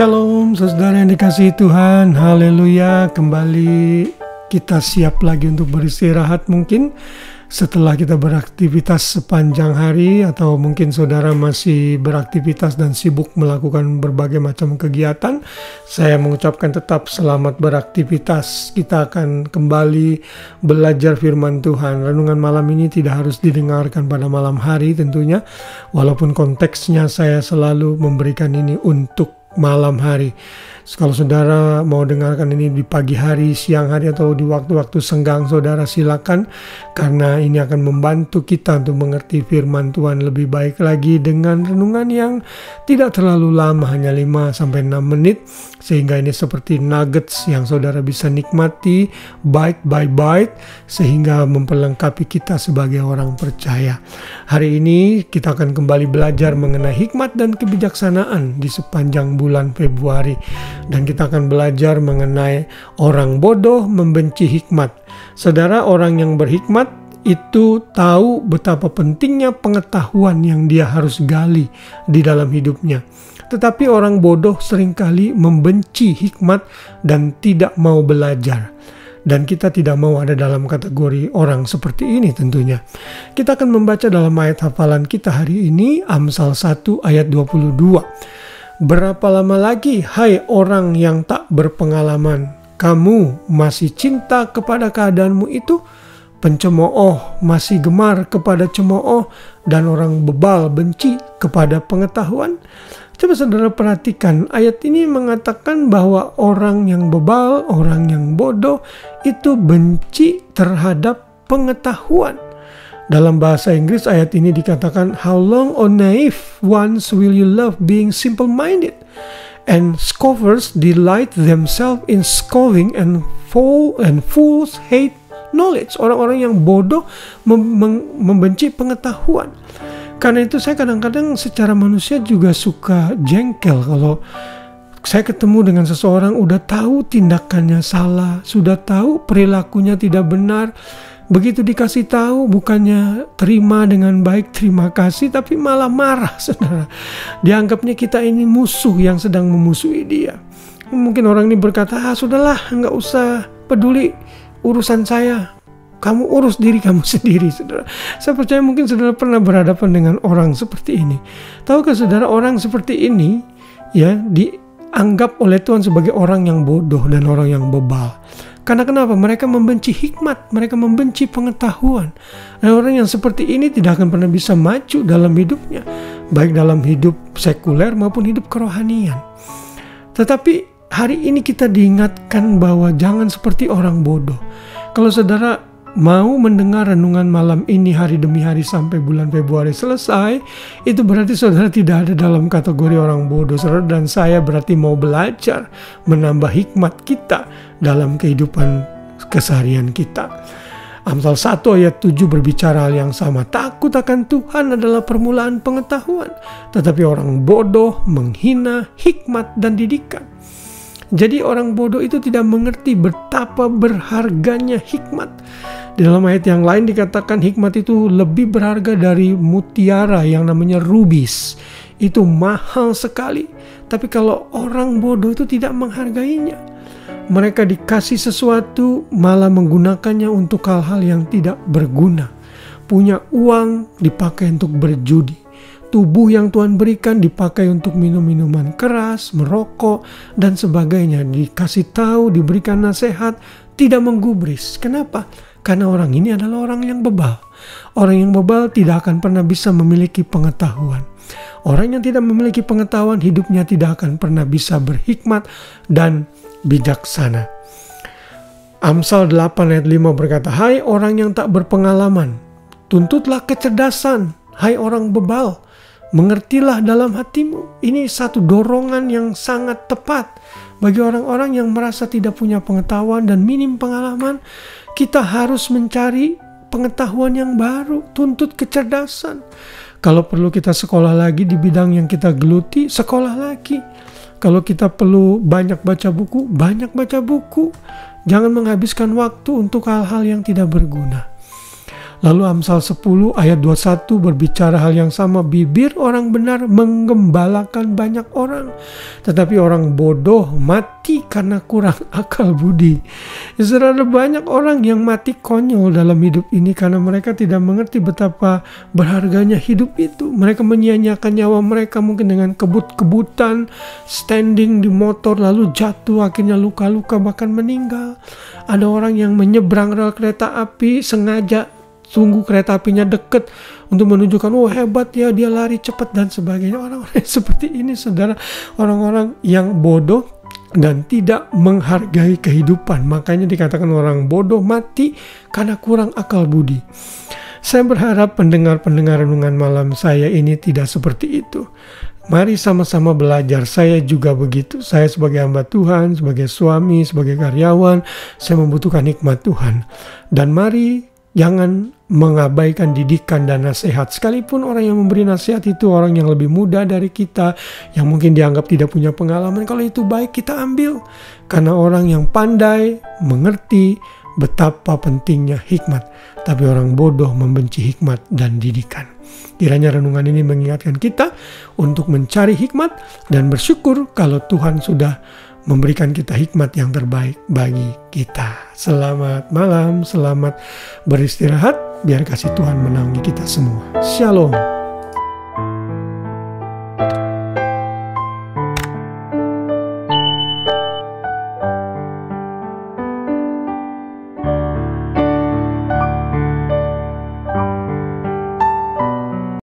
Shalom saudara yang dikasihi Tuhan, haleluya. Kembali kita siap lagi untuk beristirahat mungkin setelah kita beraktivitas sepanjang hari, atau mungkin saudara masih beraktivitas dan sibuk melakukan berbagai macam kegiatan. Saya mengucapkan tetap selamat beraktivitas. Kita akan kembali belajar firman Tuhan. Renungan malam ini tidak harus didengarkan pada malam hari tentunya, walaupun konteksnya saya selalu memberikan ini untuk malam hari. Kalau saudara mau dengarkan ini di pagi hari, siang hari, atau di waktu-waktu senggang, saudara silakan, karena ini akan membantu kita untuk mengerti firman Tuhan lebih baik lagi dengan renungan yang tidak terlalu lama, hanya 5-6 menit, sehingga ini seperti nuggets yang saudara bisa nikmati bite by bite, sehingga memperlengkapi kita sebagai orang percaya. Hari ini kita akan kembali belajar mengenai hikmat dan kebijaksanaan di sepanjang bulan Februari. Dan kita akan belajar mengenai orang bodoh membenci hikmat. Saudara, orang yang berhikmat itu tahu betapa pentingnya pengetahuan yang dia harus gali di dalam hidupnya. Tetapi orang bodoh seringkali membenci hikmat dan tidak mau belajar. Dan kita tidak mau ada dalam kategori orang seperti ini tentunya. Kita akan membaca dalam ayat hafalan kita hari ini, Amsal 1 ayat 22. Berapa lama lagi, hai orang yang tak berpengalaman, kamu masih cinta kepada keadaanmu itu? Pencemooh masih gemar kepada cemooh, dan orang bebal benci kepada pengetahuan. Coba saudara perhatikan, ayat ini mengatakan bahwa orang yang bebal, orang yang bodoh itu benci terhadap pengetahuan. Dalam bahasa Inggris ayat ini dikatakan, how long, O naive ones, will you love being simple-minded? And scoffers delight themselves in scoffing, and fools hate knowledge. Orang-orang yang bodoh membenci pengetahuan. Karena itu saya kadang-kadang secara manusia juga suka jengkel kalau saya ketemu dengan seseorang udah tahu tindakannya salah, sudah tahu perilakunya tidak benar. Begitu dikasih tahu, bukannya terima dengan baik, terima kasih, tapi malah marah, saudara. Dianggapnya kita ini musuh yang sedang memusuhi dia. Mungkin orang ini berkata, sudahlah, nggak usah peduli urusan saya. Kamu urus diri kamu sendiri, saudara. Saya percaya mungkin saudara pernah berhadapan dengan orang seperti ini. Tahukah saudara, orang seperti ini ya dianggap oleh Tuhan sebagai orang yang bodoh dan orang yang bebal. Karena kenapa? Mereka membenci hikmat, mereka membenci pengetahuan. Dan orang yang seperti ini tidak akan pernah bisa maju dalam hidupnya, baik dalam hidup sekuler maupun hidup kerohanian. Tetapi hari ini kita diingatkan bahwa jangan seperti orang bodoh. Kalau saudara mau mendengar renungan malam ini hari demi hari sampai bulan Februari selesai, itu berarti saudara tidak ada dalam kategori orang bodoh. Saudara dan saya berarti mau belajar menambah hikmat kita dalam kehidupan keseharian kita. Amsal 1 ayat 7 berbicara hal yang sama. Takut akan Tuhan adalah permulaan pengetahuan, tetapi orang bodoh menghina hikmat dan didikan. Jadi orang bodoh itu tidak mengerti betapa berharganya hikmat. Di dalam ayat yang lain dikatakan hikmat itu lebih berharga dari mutiara yang namanya rubis. Itu mahal sekali. Tapi kalau orang bodoh itu tidak menghargainya. Mereka dikasih sesuatu malah menggunakannya untuk hal-hal yang tidak berguna. Punya uang dipakai untuk berjudi. Tubuh yang Tuhan berikan dipakai untuk minum minuman keras, merokok, dan sebagainya. Dikasih tahu, diberikan nasihat, tidak menggubris. Kenapa? Karena orang ini adalah orang yang bebal. Orang yang bebal tidak akan pernah bisa memiliki pengetahuan. Orang yang tidak memiliki pengetahuan, hidupnya tidak akan pernah bisa berhikmat dan bijaksana. Amsal 8 ayat 5 berkata, hai orang yang tak berpengalaman, tuntutlah kecerdasan, hai orang bebal. Mengertilah dalam hatimu. Ini satu dorongan yang sangat tepat bagi orang-orang yang merasa tidak punya pengetahuan dan minim pengalaman. Kita harus mencari pengetahuan yang baru, tuntut kecerdasan. Kalau perlu kita sekolah lagi di bidang yang kita geluti, sekolah lagi. Kalau kita perlu banyak baca buku, banyak baca buku. Jangan menghabiskan waktu untuk hal-hal yang tidak berguna. Lalu Amsal 10 ayat 21 berbicara hal yang sama. Bibir orang benar menggembalakan banyak orang, tetapi orang bodoh mati karena kurang akal budi. Saudara, banyak orang yang mati konyol dalam hidup ini karena mereka tidak mengerti betapa berharganya hidup itu. Mereka menyia-nyiakan nyawa mereka mungkin dengan kebut-kebutan, standing di motor lalu jatuh, akhirnya luka-luka bahkan meninggal. Ada orang yang menyeberang rel kereta api sengaja tunggu kereta apinya deket untuk menunjukkan, oh hebat ya, dia lari cepat dan sebagainya. Orang-orang seperti ini, saudara, orang-orang yang bodoh dan tidak menghargai kehidupan. Makanya dikatakan orang bodoh mati karena kurang akal budi. Saya berharap pendengar-pendengar renungan malam saya ini tidak seperti itu. Mari sama-sama belajar. Saya juga begitu. Saya sebagai hamba Tuhan, sebagai suami, sebagai karyawan, saya membutuhkan hikmat Tuhan. Dan mari jangan mengabaikan didikan dan nasihat. Sekalipun orang yang memberi nasihat itu orang yang lebih muda dari kita, yang mungkin dianggap tidak punya pengalaman, kalau itu baik kita ambil. Karena orang yang pandai mengerti betapa pentingnya hikmat, tapi orang bodoh membenci hikmat dan didikan. Kiranya renungan ini mengingatkan kita untuk mencari hikmat dan bersyukur kalau Tuhan sudah memberikan kita hikmat yang terbaik bagi kita. Selamat malam, selamat beristirahat. Biar kasih Tuhan menaungi kita semua. Shalom.